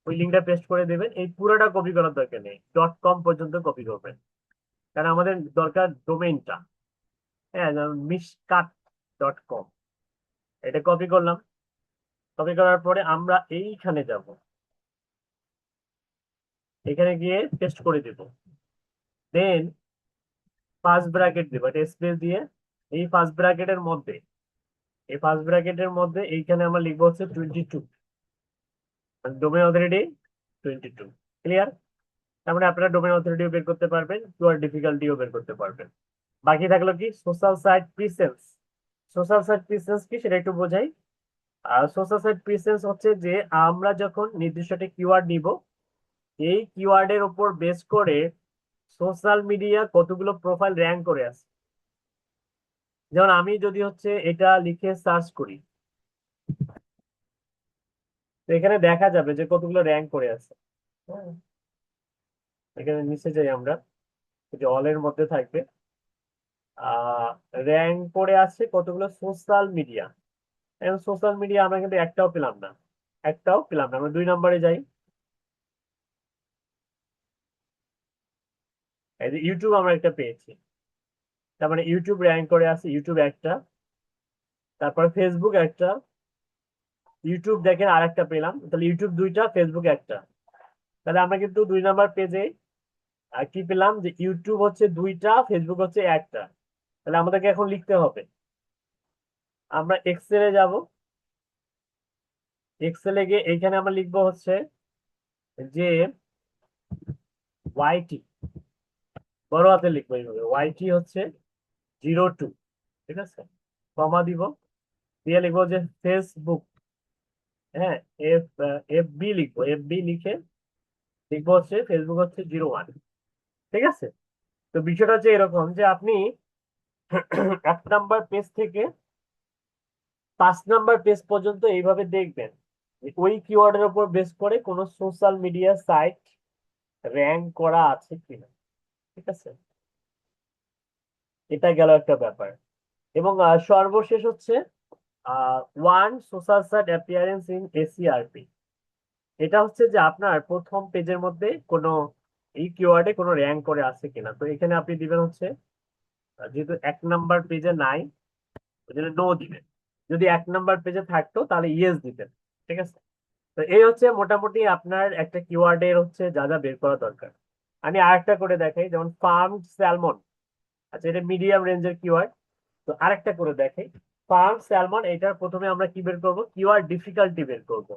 ওই লিঙ্কটা পেস্ট করে দেবেন। এই পুরোটা কপি করার দরকার নেই, .com পর্যন্ত কপি করবেন, কারণ আমাদের দরকার ডোমেইনটা। হ্যাঁ, মিশকাট.com। এটা কপি করলাম। কপি করার পরে আমরা এইখানে যাব, এখানে গিয়ে পেস্ট করে দেব। দেন ফার্স্ট ব্র্যাকেট দেবো, এটা স্পেস দিয়ে। এই ফার্স্ট ব্র্যাকেটের মধ্যে, এই ফার্স্ট ব্র্যাকেটের মধ্যে এইখানে আমরা লিখবো হচ্ছে 22, ডোমেইন অথরিটি 22। ক্লিয়ার? তার মানে আপনারা ডোমেইন অথরিটিও বের করতে পারবেন, কিওয়ার্ড ডিফিকাল্টিও বের করতে পারবেন। বাকি থাকলো কি social site presence. Social site presence কি সেটা একটু বোঝাই। আর সোশ্যাল সাইট প্রিসেন্স হচ্ছে যে আমরা যখন নির্দিষ্ট একটা কিওয়ার্ড নিব, এই কিওয়ার্ডের উপর বেস করে সোশ্যাল মিডিয়া কতগুলো প্রোফাইল র্যাঙ্ক করে আছে। যেমন আমি যদি হচ্ছে এটা লিখে সার্চ করি, তো এখানে দেখা যাবে যে কতগুলো র্যাঙ্ক করে আছে। হ্যাঁ, এখানে নিচে যাই আমরা, যে অলের মধ্যে থাকবে র্যাঙ্ক করে আছে কতগুলো সোশ্যাল মিডিয়া। এখন সোশ্যাল মিডিয়া আমরা কিন্তু একটাও পেলাম না, একটাও পেলাম না। আমরা 2 নম্বরে যাই। এই যে ইউটিউব আমরা একটা পেয়েছি, তার মানে ইউটিউব র্যাঙ্ক করে আছে, ইউটিউব একটা। তারপরে ফেসবুক একটা। ইউটিউব দেখেন আর একটা পেলাম, তাহলে ইউটিউব দুইটা, ফেসবুক একটা। তাহলে আমরা কিন্তু 2 নম্বর পেজে আর কি পেলাম, যে ইউটিউব হচ্ছে দুইটা, ফেসবুক হচ্ছে একটা। তাহলে আমাদেরকে এখন লিখতে হবে, আমরা এক্সেলে যাব। এক্সেলে গিয়ে এইখানে আমরা লিখবো হচ্ছে যে ওয়াইটি, বড় হাতে লিখবো এইভাবে, ওয়াইটি হচ্ছে 02। ঠিক আছে, কমা দিব, দিয়ে লিখবো যে ফেসবুক। হ্যাঁ, এফ এফ বি লিখবো, এফ বি লিখে লিখবো হচ্ছে ফেসবুক হচ্ছে 01। ঠিক আছে, তো বিষয়টা হচ্ছে এরকম যে আপনি 1 নাম্বার পেজ থেকে 5 নাম্বার পেজ পর্যন্ত এইভাবে দেখবেন যে ওই কিওয়ার্ডের উপর বেস করে কোনো সোশ্যাল মিডিয়া সাইট র্যাঙ্ক করা আছে কিনা। ঠিক আছে, এটা গেল একটা ব্যাপার। এবং সর্বশেষ হচ্ছে one social site appearance in SERP. এটা হচ্ছে যে আপনার প্রথম পেজের মধ্যে কোনো এই কিওয়ার্ডে কোনো র্যাঙ্ক করে আছে কিনা। তো এখানে আপনি দিবেন হচ্ছে যেহেতু 1 নাম্বার পেজে নাই ওই জন্য নো দিবেন। যদি 1 নাম্বার পেজে থাকতো তাহলে ইয়েস দিতেন। ঠিক আছে, তো এই হচ্ছে মোটামুটি আপনার একটা কিওয়ার্ডের হচ্ছে যা যা বের করা দরকার। আমি আরেকটা করে দেখাই, যেমন ফার্ম স্যালমন। আচ্ছা, এটা মিডিয়াম রেঞ্জের কিওয়ার্ড। তো আরেকটা করে দেখাই, ফার্ম স্যালমন। এটার প্রথমে আমরা কি বের করব, কিওয়ার্ড ডিফিকাল্টি বের করব।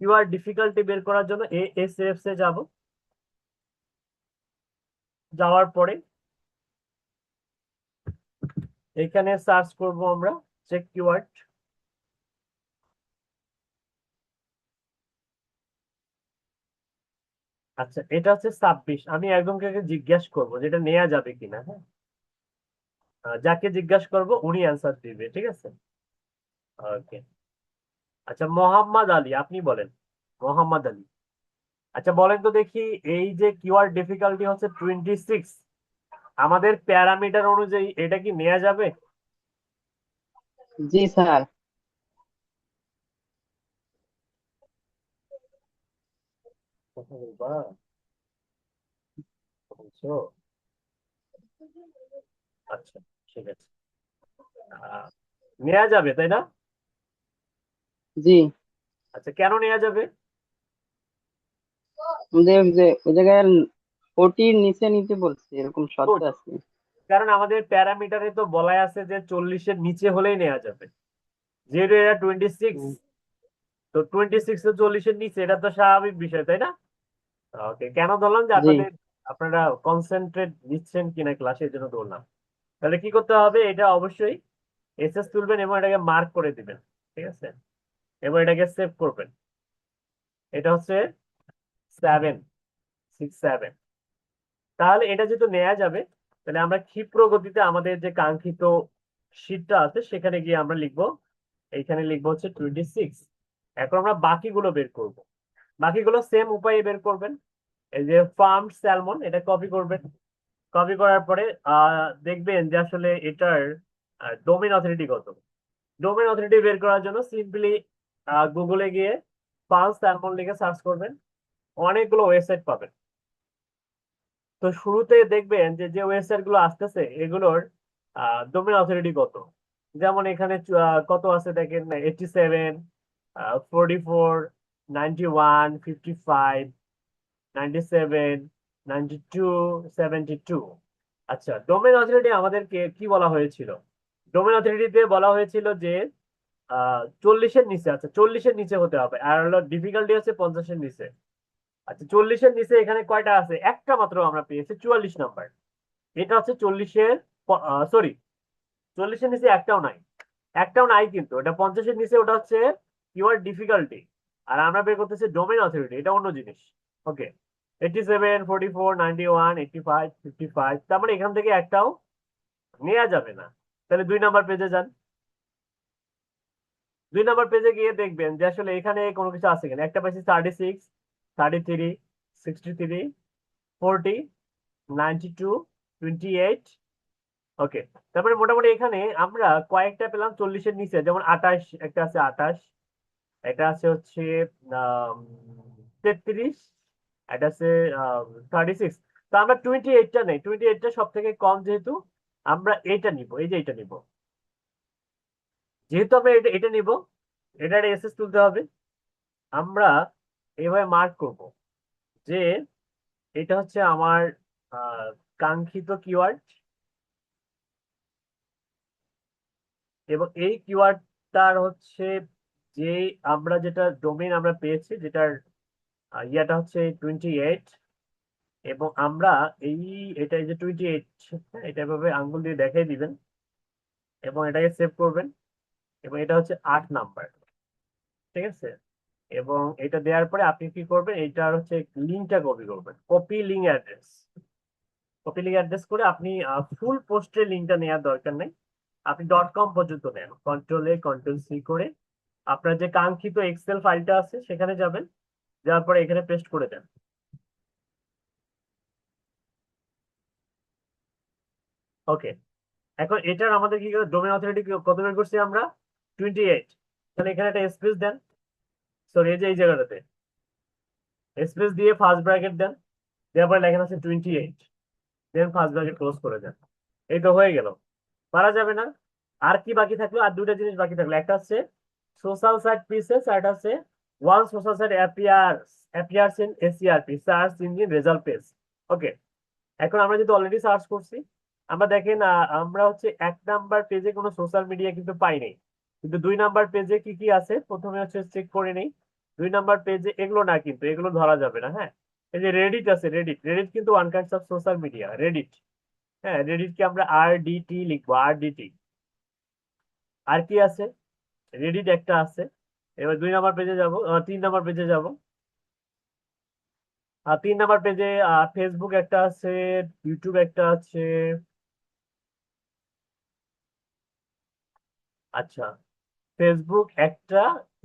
কিওয়ার্ড ডিফিকাল্টি বের করার জন্য এএসএফ এ যাব। যাওয়ার পরে এখানে সার্চ করব আমরা চেক কিওয়ার্ড। আচ্ছা, এটা হচ্ছে 26। আমি একজনকে জিজ্ঞেস করব যেটা নেওয়া যাবে কিনা। হ্যাঁ, যাকে জিজ্ঞাসা করব উনি অ্যান্সার দিবে। ঠিক আছে, ওকে। আচ্ছা, মোহাম্মদ আলী, আপনি বলেন। মোহাম্মদ আলী, আচ্ছা বলেন তো দেখি, এই যে কিওয়ার্ড ডিফিকাল্টি হচ্ছে 26, আমাদের প্যারামিটার অনুযায়ী এটা কি নেওয়া যাবে? জি স্যার। কথা বলবা, বলছো? আচ্ছা, ঠিক আছে। আহ, নেওয়া যাবে তাই না? জি। আচ্ছা, কেন নেওয়া যাবে? আমাদের যে ওই জায়গায় 40 নিচে নিতে বলছে, এরকম শর্ত গুড। আছে। কারণ আমাদের প্যারামিটারে তো বলাই আছে যে 40-এর নিচে হলেই নেওয়া যাবে। যেহেতু এটা 26, হুম, তো 26 তো 40-এর নিচে, এটা তো স্বাভাবিক বিষয় তাই না? ওকে, কেন ধরলাম যে জি। আপনারা কনসেন্ট্রেট দিচ্ছেন কিনা ক্লাসে, এই জন্য ধরলাম। তাহলে কি করতে হবে, এটা অবশ্যই এসএস তুলবেন এবং এটাকে মার্ক করে দিবেন। ঠিক আছে, এবং এটাকে সেভ করবেন। এটা হচ্ছে 767। তাহলে এটা যেহেতু নেওয়া যাবে, তাহলে আমরা ক্ষিপ্র গতিতে আমাদের যে কাঙ্ক্ষিত শীটটা আছে সেখানে গিয়ে আমরা লিখবো, এইখানে লিখবো হচ্ছে 26। এখন আমরা বাকিগুলো বের করব। বাকিগুলো সেম উপায়ে বের করবেন। এই যে ফার্ম স্যালমন, এটা কপি করবেন। কপি করার পরে দেখবেন যে আসলে এটার ডোমেইন অথরিটি কত। ডোমেইন অথরিটি বের করার জন্য সিম্পলি গুগলে গিয়ে ফার্ম স্যালমন লিখে সার্চ করবেন, অনেকগুলো ওয়েবসাইট পাবেন। তো শুরুতে দেখবেন যে যে ওয়েবসাইট গুলো আসতেছে এগুলোর ডোমেইন অথরিটি কত। যেমন এখানে কত আছে দেখেন, 87, 44, 91, 55, 97, 92, 72। আচ্ছা, ডোমেইন অথরিটি আমাদেরকে কি বলা হয়েছিল? ডোমেইন অথরিটিতে বলা হয়েছিল যে 40-এর নিচে। আচ্ছা, 40-এর নিচে হতে হবে, আর হলো ডিফিকাল্টি হচ্ছে 50-এর নিচে। আচ্ছা, 40-এর নিচে এখানে কয়টা আছে? একটা মাত্র আমরা পেয়েছি, 44 নাম্বার। এটা হচ্ছে 40-এর, সরি, 40-এর নিচে একটাও নাই। একটাও নাই, কিন্তু এটা 50-এর নিচে, ওটা হচ্ছে কিওয়ার্ড ডিফিকাল্টি। আর আমরা বের করতেছি ডোমেইন অথরিটি, এটা অন্য জিনিস। ওকে, 87, 44, 91, 85, 55, তার মানে এখান থেকে একটাও নেওয়া যাবে না। তাহলে 2 নাম্বার পেজে যান। 2 নাম্বার পেজে গিয়ে দেখবেন যে আসলে এখানে কোনো কিছু আছে কিনা। একটা পাইছি 36, 33, 63, 40, 92, 28। ওকে, তারপরে মোটামুটি এখানে আমরা কয়েকটা পেলাম 40-এর নিচে, যেমন 28, একটা আছে 28, এটা আছে হচ্ছে 33, এটা আছে 36। তো আমরা 28টা নেই, 28টা সব থেকে কম, যেহেতু আমরা এটা নিব, এই যে এটা নিব। যেহেতু আমরা এটা এটা নিব, এটার এসএস তুলতে হবে। আমরা এভাবে মার্ক করব যে এটা হচ্ছে আমার কাঙ্ক্ষিত কিওয়ার্ড, এবং এই কিওয়ার্ডটার হচ্ছে যে আমরা যেটা ডোমেইন আমরা পেয়েছি, যেটার ইয়াটা হচ্ছে 28। এবং আমরা এই এটা, এই যে 28, এটা এভাবে আঙ্গুল দিয়ে দেখাই দিবেন এবং এটাকে সেভ করবেন। এবং এটা হচ্ছে 8 নাম্বার। ঠিক আছে, এবং এটা দেওয়ার পরে আপনি কি করবেন, এইটার হচ্ছে লিঙ্কটা কপি করবেন, copy link address. Copy link address করে আপনি ফুল পোস্টের লিঙ্কটা নেওয়ার দরকার নেই, আপনি .com পর্যন্ত নেন, Ctrl+A Ctrl+C করে আপনার যে কাঙ্ক্ষিত এক্সেল ফাইলটা আছে সেখানে যাবেন, যাওয়ার পরে এখানে পেস্ট করে দেন। ওকে, এখন এটার আমাদের কি ডোমেন অথরিটি কত বের করছি আমরা? 28। তাহলে এখানে একটা স্পেস দেন, সরি এই যে এই জায়গাটাতে স্পেস দিয়ে ফার্স্ট ব্র্যাকেট দেন, দেওয়ার পরে লেখা আছে 28, দেন ফার্স্ট ব্র্যাকেট ক্লোজ করে দেন। এই তো হয়ে গেল, পারা যাবে না? আর কি বাকি থাকলো? আর দুটা জিনিস বাকি থাকলো, একটা হচ্ছে সোশ্যাল সাইট পিসেস, আর একটা হচ্ছে one social site appears in SERP, search engine result page. Okay, এখন আমরা যেহেতু অলরেডি সার্চ করছি, আমরা দেখেন আমরা হচ্ছে 1 নাম্বার পেজে কোনো সোশ্যাল মিডিয়া কিন্তু পাই নাই, কিন্তু 2 নাম্বার পেজে কি কি আছে প্রথমে হচ্ছে চেক করে নেই। 2 নাম্বার পেজে এগুলো না, কিন্তু এগুলো ধরা যাবে না। হ্যাঁ, এই যে রেডিট আছে, রেডিট রেডিট কিন্তু one kinds of social media, Reddit. হ্যাঁ, রেডিটকে আমরা RDT লিখবো, RDT। আর কি আছে? রেডিট একটা আছে। এবার 2 নাম্বার পেজে যাব, 3 নাম্বার পেজে যাব। আর 3 নাম্বার পেজে ফেসবুক একটা আছে, ইউটিউব একটা আছে। আচ্ছা, ফেসবুক একটা,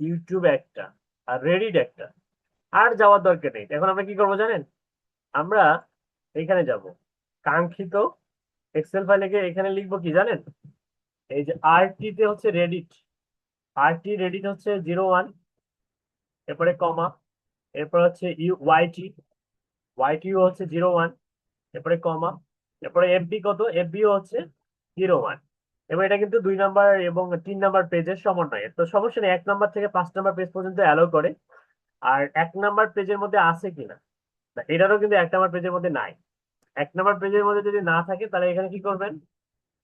ইউটিউব একটা, আর রেডিট একটা। আর যাওয়ার দরকার নেই। এখন আমরা কি করবো জানেন? আমরা এখানে যাব, কাঙ্ক্ষিত এক্সেল ফাইলে গিয়ে এখানে লিখবো কি জানেন? এই যে RT তে হচ্ছে রেডিট, RT রেডিট হচ্ছে 01, এরপরে কমা, এরপর হচ্ছে YT হচ্ছে 01, এরপরে কমা, এরপরে FB কত? FB হচ্ছে 01। এবার এটা কিন্তু 2 নাম্বার এবং 3 নাম্বার পেজের সমন্বয়, তো সমস্যা নেই, 1 নাম্বার থেকে 5 নাম্বার পেজ পর্যন্ত অ্যালাউ করে। আর 1 নাম্বার পেজের মধ্যে আছে কিনা, না, এটারও কিন্তু 1 নাম্বার পেজের মধ্যে নাই। 1 নাম্বার পেজের মধ্যে যদি না থাকে তাহলে এখানে কি করবেন?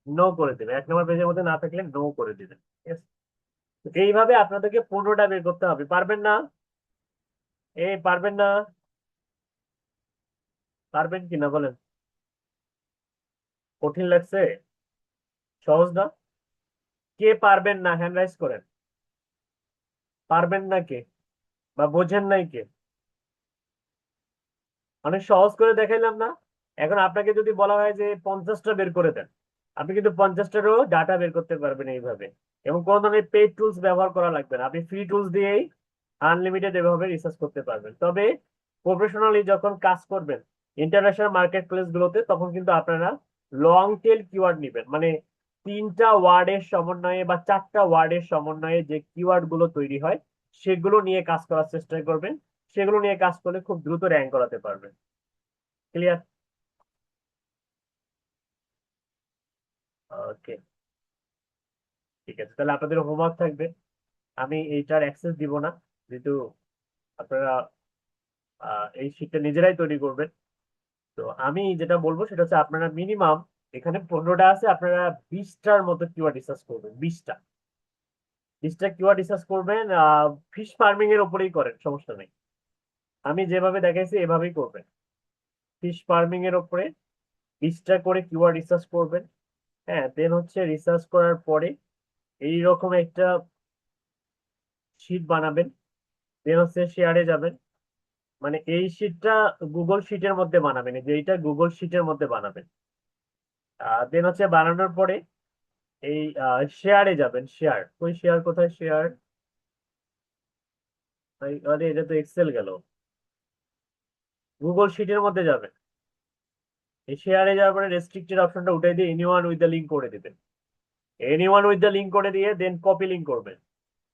নো করে দেবেন, 1 নাম্বার পেজের মধ্যে না থাকলে নো করে দিবেন। ঠিক আছে? তো এইভাবে আপনাদেরকে 15টা বের করতে হবে। পারবেন না? পারবেন না? পারবেন কিনা বলেন? কঠিন লাগছে? সহজ না? কে পারবেন না হ্যান্ড রাইজ করেন। পারবেন না কে, বা বোঝেন নাই কে? অনেক সহজ করে দেখাইলাম না? এখন আপনাকে যদি বলা হয় যে 50টা বের করে দেন, আপনি কিন্তু 50টারও ডাটা বের করতে পারবেন এইভাবে, এবং কোনো ধরনের পেইড টুলস ব্যবহার করা লাগবে না, আপনি ফ্রি টুলস দিয়েই আনলিমিটেড এভাবে রিসার্চ করতে পারবেন। তবে প্রফেশনালি যখন কাজ করবেন ইন্টারন্যাশনাল মার্কেট প্লেস গুলোতে, তখন কিন্তু আপনারা লং টেল কিওয়ার্ড নিবেন, মানে 3টা ওয়ার্ডের সমন্বয়ে বা 4টা ওয়ার্ডের সমন্বয়ে যে কিওয়ার্ড গুলো তৈরি হয় সেগুলো নিয়ে কাজ করার চেষ্টা করবেন। সেগুলো নিয়ে কাজ করলে খুব দ্রুত র্যাঙ্ক করাতে পারবেন। ক্লিয়ার? ওকে, ঠিক আছে, তাহলে আপনাদের হোমওয়ার্ক থাকবে, আমি এইটার অ্যাক্সেস দিব না, যেহেতু আপনারা এই শীটটা নিজেরাই তৈরি করবেন। তো আমি যেটা বলবো সেটা হচ্ছে আপনারা মিনিমাম, এখানে 15টা আছে, আপনারা 20টার মতো কিওয়ার্ড রিসার্চ করবেন, 20টা কিওয়ার্ড রিসার্চ করবেন। ফিশ ফার্মিং এর উপরেই করেন, সমস্যা নেই, আমি যেভাবে দেখাইছি এভাবেই করবেন। ফিশ ফার্মিং এর উপরে 20টা করে কিওয়ার্ড রিসার্চ করবেন। হ্যাঁ, দেন হচ্ছে রিসার্চ করার পরে এইরকম একটা শিট বানাবেন, দেন হচ্ছে শেয়ারে যাবেন, মানে এই শিটটা গুগল শিটের মধ্যে বানাবেন, এই যে এইটা গুগল শিটের মধ্যে বানাবেন। দেন হচ্ছে বানানোর পরে এই শেয়ারে যাবেন, শেয়ার ওই শেয়ার কোথায়? শেয়ার, আরে এটা তো এক্সেল গেল, গুগল শিটের মধ্যে যাবেন। এই শেয়ারে যাওয়ার পরে রেস্ট্রিক্টেড অপশনটা উঠাই দিয়ে এনিওয়ান উইথ দ্য লিঙ্ক করে দিবেন, এনিওয়ান উইথ দ্য লিঙ্ক করে দিয়ে দেন কপি লিঙ্ক করবেন।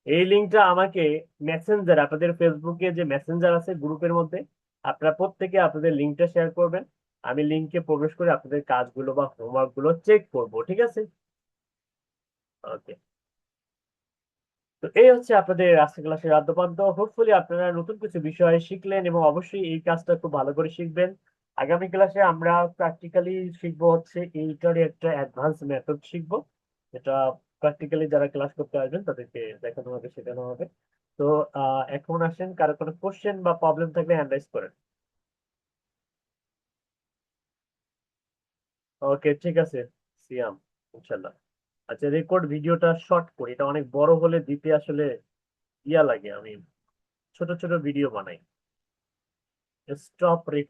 এই লিঙ্কটা আমাকে মেসেঞ্জার, আপনাদের ফেসবুকে যে মেসেঞ্জার আছে গ্রুপের মধ্যে, আপনারা প্রত্যেকে আপনাদের লিঙ্কটা শেয়ার করবেন। আমি লিঙ্কে প্রবেশ করে আপনাদের কাজগুলো বা হোমওয়ার্ক গুলো চেক করব, ঠিক আছে? ওকে, তো এই হচ্ছে আপনাদের আজকে ক্লাসের আদ্যপান্ত। হোপফুলি আপনারা নতুন কিছু বিষয় শিখলেন, এবং অবশ্যই এই কাজটা খুব ভালো করে শিখবেন। আগামী ক্লাসে আমরা প্র্যাকটিক্যালি শিখবো হচ্ছে এইটারই একটা অ্যাডভান্স মেথড শিখবো, যেটা প্র্যাকটিক্যালি যারা ক্লাস করতে আসবেন তাদেরকে দেখানো হবে, শেখানো হবে। তো এখন আসেন, কারো কোনো কোশ্চেন বা প্রবলেম থাকলে হ্যান্ড রাইজ করেন। ওকে, ঠিক আছে সিয়াম, ইনশাল্লাহ। আচ্ছা, রেকর্ড ভিডিওটা শর্ট করি, এটা অনেক বড় হলে দিতে আসলে ইয়া লাগে, আমি ছোট ছোট ভিডিও বানাই। স্টপ